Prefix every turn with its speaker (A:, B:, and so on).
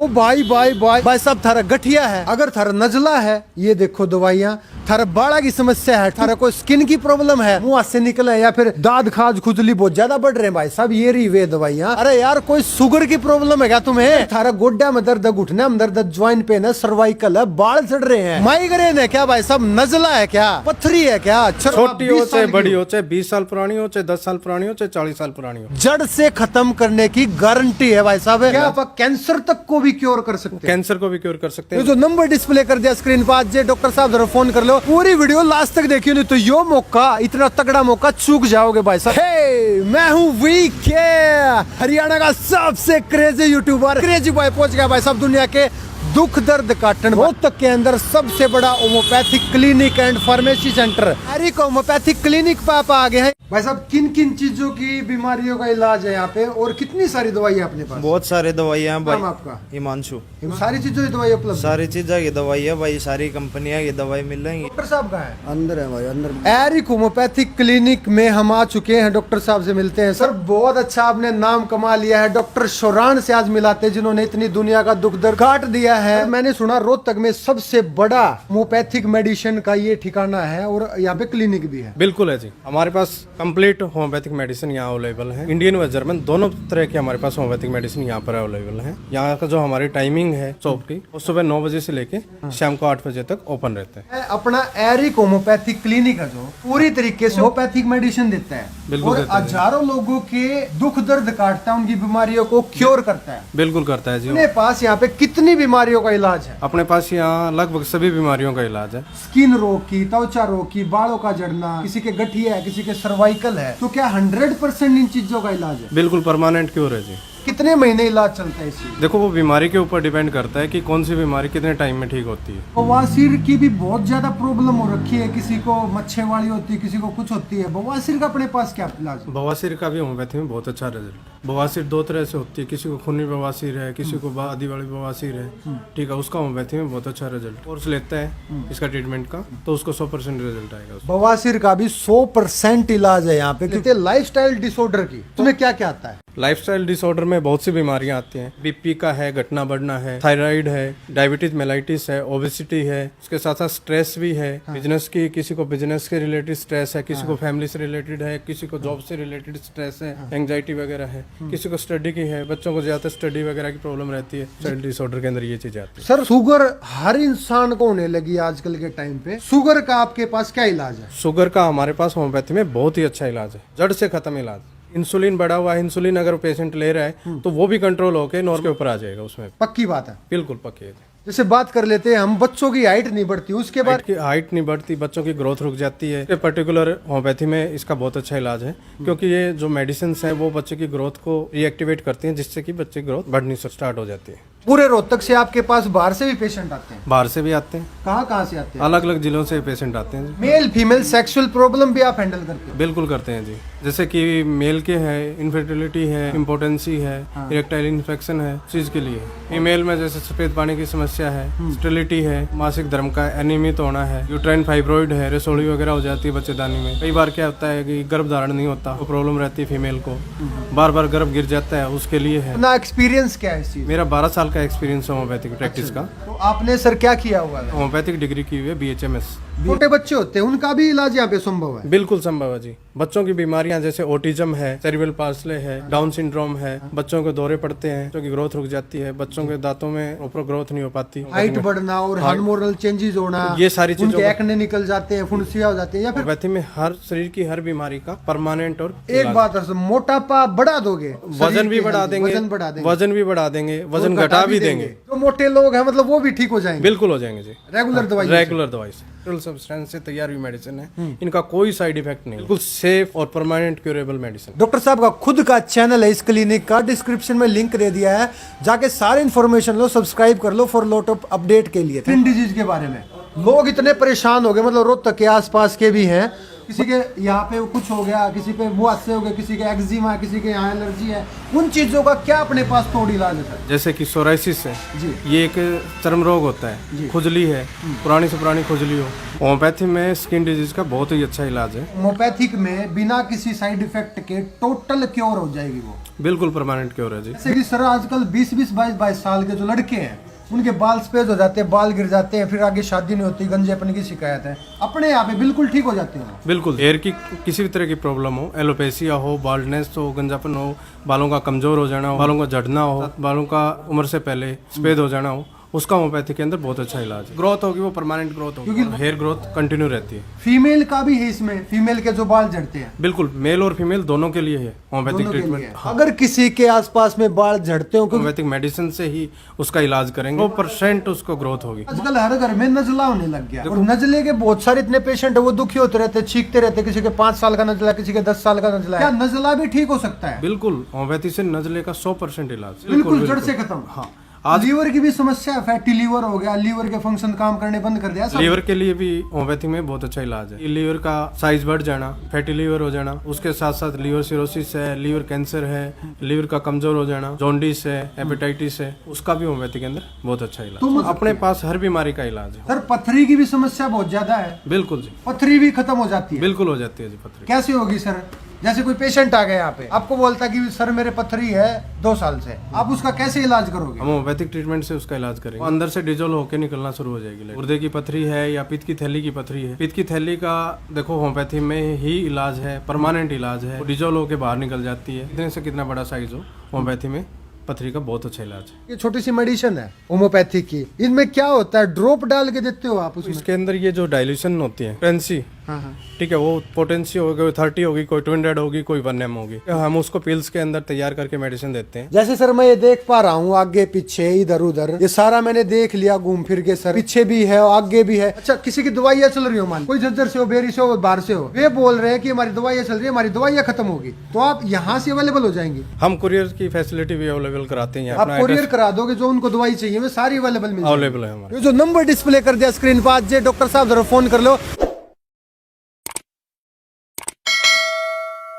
A: ओ भाई सब थारा गठिया है, अगर थारा नजला है, ये देखो दवाइयाँ, थारा बाड़ा की समस्या है, थारा कोई स्किन की प्रॉब्लम है, मुंह से निकले या फिर दाद खाज खुजली बहुत ज्यादा बढ़ रहे हैं भाई साहब, ये रही वे दवाइयाँ। अरे यार कोई शुगर की प्रॉब्लम है क्या तुम्हें? थारा गोड्डा में दर्द, घुटने में दर्द, ज्वाइंट पेन है, सर्वाइकल है, बाल चढ़ रहे हैं, माइग्रेन है क्या भाई साहब, नजला है क्या, पथरी है क्या?
B: छोटी हो चाहे बड़ी हो, चाहे 20 साल पुरानी हो, चाहे 10 साल पुरानी हो, चाहे 40 साल पुरानी हो,
A: जड़ से खत्म करने की गारंटी है भाई साहब। क्या आप कैंसर तक को भी क्योर कर सकते हैं?
B: कैंसर को भी क्योर कर सकते हैं।
A: जो नंबर डिस्प्ले कर दिया स्क्रीन पर, आज डॉक्टर साहब जरा फोन कर लो, पूरी वीडियो लास्ट तक देखियो, नहीं तो यो मौका, इतना तगड़ा मौका चूक जाओगे भाई साहब। हे, मैं हूँ वीके, हरियाणा का सबसे क्रेजी यूट्यूबर, क्रेजी बॉय पहुंच गया भाई साहब दुनिया के दुख दर्द काटन रोहतक के अंदर सबसे बड़ा homeopathic clinic and pharmacy centre Eric homeopathic clinic पे आप आ गए हैं भाई साहब। किन किन चीजों की बीमारियों का इलाज है यहाँ पे और कितनी सारी दवाइयाँ अपने पास?
C: बहुत सारे दवाइयाँ हैं भाई।
A: नाम आपका?
C: हिमांशु।
A: सारी चीजों की दवाई उपलब्ध?
C: सारी चीजों की दवाई है भाई, सारी कंपनियां की दवाई मिल रही है।
A: डॉक्टर साहब कहाँ है?
C: अंदर है भाई, अंदर।
A: एरिक होम्योपैथिक क्लिनिक में हम आ चुके हैं, डॉक्टर साहब से मिलते हैं। सर बहुत अच्छा आपने नाम कमा लिया है, डॉक्टर शोरान से आज मिलाते हैं जिन्होंने इतनी दुनिया का दुख दर्द काट दिया है। मैंने सुना रोहतक में सबसे बड़ा होम्योपैथिक मेडिसिन का ये ठिकाना है और यहाँ पे क्लिनिक भी है।
B: बिल्कुल है जी, हमारे पास कंप्लीट होम्योपैथिक मेडिसिन यहाँ अवेलेबल है, इंडियन व जर्मन दोनों तरह की हमारे पास होम्योपैथिक मेडिसिन यहाँ पर अवेलेबल है। यहाँ का जो हमारी टाइमिंग है शॉप की, वो सुबह 9 बजे से लेके शाम को 8 बजे तक ओपन रहता है।
A: अपना एरिक होम्योपैथिक क्लिनिक है जो पूरी तरीके से होम्योपैथिक मेडिसिन देता है
B: बिल्कुल
A: और हजारों लोगों के दुख दर्द काटता है, उनकी बीमारियों को क्योर करता है।
B: बिल्कुल करता है जी।
A: अपने पास यहाँ पे कितनी बीमारियों का इलाज है?
B: अपने पास यहाँ लगभग सभी बीमारियों का इलाज है।
A: स्किन रोग की, त्वचा रोग की, बालों का झड़ना, किसी के गठिया है, किसी के सर्वाइकल है, तो क्या 100% इन चीजों का इलाज है?
B: बिल्कुल परमानेंट क्योर है जी।
A: कितने महीने इलाज चलता है इसी?
B: देखो वो बीमारी के ऊपर डिपेंड करता है कि कौन सी बीमारी कितने टाइम में ठीक होती है।
A: बवासीर की भी बहुत ज्यादा प्रॉब्लम हो रखी है, किसी को मच्छे वाली होती है, किसी को कुछ होती है, बवासीर का अपने पास क्या इलाज है?
B: बवासीर का भी होम्योपैथी में बहुत अच्छा रिजल्ट। बवासीर 2 तरह से होती है, किसी को खूनी बवासीर है, किसी को आदि वाली बवासीर है, ठीक है, उसका होम्योपैथी में बहुत अच्छा रिजल्ट। कोर्स लेता है इसका ट्रीटमेंट का तो उसको 100% रिजल्ट आएगा।
A: बवासीर का भी 100% इलाज है यहाँ पे। लाइफस्टाइल डिसऑर्डर की तुम्हें क्या क्या आता है?
B: लाइफस्टाइल डिसऑर्डर में बहुत सी बीमारियां आती हैं, बीपी का है, घटना बढ़ना है, थायराइड है, डायबिटीज मेलाइटिस है, ओबेसिटी है, उसके साथ साथ स्ट्रेस भी है। बिजनेस की, किसी को बिजनेस के रिलेटेड स्ट्रेस है, किसी को फैमिली से रिलेटेड है, किसी को जॉब से रिलेटेड स्ट्रेस है, एंग्जाइटी वगैरह है, किसी को स्टडी की है, बच्चों को ज्यादा स्टडी वगैरह की प्रॉब्लम रहती है, चाइल्ड डिसऑर्डर के अंदर ये चीजें आती है।
A: सर शुगर हर इंसान को होने लगी आजकल के टाइम पे, शुगर का आपके पास क्या इलाज है?
B: शुगर का हमारे पास होम्योपैथी में बहुत ही अच्छा इलाज है, जड़ से खत्म इलाज। इंसुलिन बढ़ा हुआ है, इंसुलिन अगर पेशेंट ले रहा है तो वो भी कंट्रोल होकर नॉर्मल के ऊपर आ जाएगा। उसमें
A: पक्की बात है,
B: बिल्कुल पक्की है।
A: जैसे बात कर लेते हैं हम, बच्चों की हाइट नहीं बढ़ती, उसके बाद
B: हाइट नहीं बढ़ती, बच्चों की ग्रोथ रुक जाती है। पर्टिकुलर होम्योपैथी में इसका बहुत अच्छा इलाज है, क्योंकि ये जो मेडिसिन है वो बच्चे की ग्रोथ को रिएक्टिवेट करती हैं, जिससे कि बच्चे की ग्रोथ बढ़नी स्टार्ट हो जाती है।
A: पूरे रोहतक से आपके पास बाहर से भी पेशेंट आते हैं?
B: बाहर से भी आते हैं।
A: कहाँ से आते हैं?
B: अलग अलग जिलों से पेशेंट आते हैं।
A: मेल फीमेल सेक्सुअल प्रॉब्लम भी आप हैंडल करते हैं?
B: बिल्कुल करते हैं जी, जैसे कि मेल के है, इनफर्टिलिटी है, इम्पोर्टेंसी है, इरेक्टाइल इन्फेक्शन है, चीज के लिए। फीमेल में जैसे सफेद पानी की समस्या है, स्टेरिलिटी है, मासिक धर्म का अनियमित होना है, यूट्राइन फाइब्रोइड है, रसोली वगैरह हो जाती है बच्चेदानी में। कई बार क्या होता है कि गर्भ धारण नहीं होता, वो प्रॉब्लम रहती है फीमेल को, बार बार गर्भ गिर जाता है, उसके लिए है।
A: अपना एक्सपीरियंस क्या है इस चीज?
B: मेरा 12 साल का एक्सपीरियंस है होम्योपैथिक प्रैक्टिस का।
A: तो आपने सर क्या किया हुआ है?
B: होम्योपैथिक डिग्री की हुई है, BHMS।
A: छोटे बच्चे होते हैं उनका भी इलाज यहाँ पे संभव है?
B: बिल्कुल संभव है जी। बच्चों की बीमारियां जैसे ऑटिज्म है, सेरिब्रल पाल्सी है, डाउन सिंड्रोम है, बच्चों को दौरे पड़ते हैं, बच्चों की ग्रोथ रुक जाती है, बच्चों के दांतों में प्रॉपर ग्रोथ नहीं हो पाती,
A: हाइट बढ़ना और हार्मोनल चेंजेस होना,
B: ये सारी चीजों
A: उनके एक्ने निकल जाते हैं, फुंसियां हो जाती है, या फिर
B: होम्योपैथी में हर शरीर की हर बीमारी का परमानेंट और
A: एक बात है, मोटापा बढ़ा दोगे,
B: वजन भी बढ़ा देंगे, वजन भी बढ़ा देंगे, वजन घटा भी देंगे।
A: जो मोटे लोग हैं मतलब वो भी ठीक हो जाएंगे?
B: बिल्कुल हो जाएंगे जी,
A: रेगुलर दवाई
B: से सब्सटेंस से तैयार हुई मेडिसिन है, इनका कोई साइड इफेक्ट नहीं, बिल्कुल सेफ और परमानेंट क्यूरेबल मेडिसिन।
A: डॉक्टर साहब का खुद का चैनल है इस क्लिनिक का, डिस्क्रिप्शन में लिंक दे दिया है, जाके सारे इन्फॉर्मेशन लो, सब्सक्राइब कर लो फॉर लॉट ऑफ अपडेट के लिए। स्किन डिजीज के बारे में लोग इतने परेशान हो गए, मतलब रोहतक के आसपास के भी हैं, किसी के यहाँ पे कुछ हो गया, किसी पे मुंह से हो गया, किसी के एक्जिमा, किसी के यहाँ एलर्जी है, उन चीजों का क्या अपने पास तोड़ इलाज है सर?
B: जैसे कि सोराइसिस है
A: जी।
B: ये एक चर्म रोग होता
A: जी।
B: है, खुजली है, पुरानी से पुरानी खुजली हो, होम्योपैथी में स्किन डिजीज का बहुत ही अच्छा इलाज है।
A: होम्योपैथिक में बिना किसी साइड इफेक्ट के टोटल क्योर हो जाएगी वो।
B: बिल्कुल परमानेंट क्योर है जी।
A: जैसे कि सर आजकल 20-20, 22-22 साल के जो लड़के हैं उनके बाल सफेद हो जाते हैं, बाल गिर जाते हैं, फिर आगे शादी नहीं होती, गंजेपन की शिकायत है, अपने यहाँ पे बिल्कुल ठीक हो जाते हैं।
B: बिल्कुल, हेयर की किसी भी तरह की प्रॉब्लम हो, एलोपेसिया हो, बाल्डनेस हो, गंजापन हो, बालों का कमजोर हो जाना हो, बालों का झड़ना हो, बालों का उम्र से पहले सफेद हो जाना हो, उसका होम्योपैथी के अंदर बहुत अच्छा इलाज है। ग्रोथ होगी वो परमानेंट ग्रोथ होगी, हेयर ग्रोथ कंटिन्यू रहती है।
A: फीमेल का भी है इसमें, फीमेल के जो बाल झड़ते हैं
B: बिल्कुल, मेल और फीमेल दोनों के लिए है होम्योपैथिक
A: दोनों के
B: ट्रीटमेंट।
A: लिए। अगर किसी के आसपास में बाल झड़ते हो, क्योंकि
B: होम्योपैथिक मेडिसिन से ही उसका इलाज करेंगे, 100% उसको ग्रोथ होगी।
A: आजकल हर घर में नजला होने लग गया, और नजले के बहुत सारे इतने पेशेंट है वो दुखी होते रहते, चीखते रहते, किसी के 5 साल का नजला, किसी के 10 साल का नजला है। क्या नजला भी ठीक हो सकता है?
B: बिल्कुल, होम्योपैथी से नजले का 100% इलाज।
A: बिल्कुल जड़ से खत्म।
B: हाँ,
A: आज लीवर की भी समस्या है, फैटी लीवर हो गया, लीवर के फंक्शन काम करने बंद कर दिया सब।
B: लीवर के लिए भी होम्योपैथी में बहुत अच्छा इलाज है। लीवर का साइज बढ़ जाना, फैटी लीवर हो जाना, उसके साथ साथ लीवर सिरोसिस है, लीवर कैंसर है, लीवर का कमजोर हो जाना, जॉन्डिस है, हेपेटाइटिस है, उसका भी होम्योपैथी के अंदर बहुत अच्छा इलाज। अपने पास हर बीमारी का इलाज है।
A: सर पथरी की भी समस्या बहुत ज्यादा है।
B: बिल्कुल जी,
A: पथरी भी खत्म हो जाती है।
B: बिल्कुल हो जाती है जी पथरी।
A: कैसे होगी सर? जैसे कोई पेशेंट आ गया यहाँ पे, आपको बोलता है कि सर मेरे पथरी है 2 साल से, आप उसका कैसे इलाज करोगे?
B: हम होम्योपैथिक ट्रीटमेंट से उसका इलाज करेंगे। अंदर से डिजोल्व होकर निकलना शुरू हो जाएगी। गुर्दे की पथरी है या पित्त की थैली की पथरी है, पित्त की थैली का देखो होम्योपैथी में ही इलाज है, परमानेंट इलाज है, डिजोल्व होकर बाहर निकल जाती है। कितने से कितना बड़ा साइज हो, होम्योपैथी में पथरी का बहुत अच्छा इलाज है।
A: ये छोटी सी मेडिसिन है होम्योपैथी की, इनमें क्या होता है? ड्रॉप डाल के देते हो आप उसमें?
B: इसके अंदर ये जो डाइल्यूशन होती है, पोटेंसी, ठीक है, वो पोटेंसी होगी, कोई 30 होगी, कोई 200 होगी, कोई 1 m होगी। हम उसको पिल्स के अंदर तैयार करके मेडिसिन देते हैं।
A: जैसे सर मैं ये देख पा रहा हूँ आगे पीछे इधर उधर, ये सारा मैंने देख लिया घूम फिर के सर, पीछे भी है आगे भी है। अच्छा, किसी की दवाइयाँ चल रही हो, मान कोई झज्जर से हो, बेरी से हो, बाहर से हो, वे बोल रहे हैं कि हमारी दवाइयाँ चल रही है, हमारी दवाइयाँ खत्म होगी, तो आप यहाँ से अवेलेबल हो जाएंगे?
B: हम कुरियर की फैसिलिटी भी अवेलेबल कराते हैं।
A: आप कुरियर करा दोगे, जो उनको दवाई चाहिए वो सारी अवेलेबल मिल
B: अवेलेबल है हमारे।
A: जो नंबर डिस्प्ले कर दिया स्क्रीन पर, आज डॉक्टर साहब जरा फोन कर लो।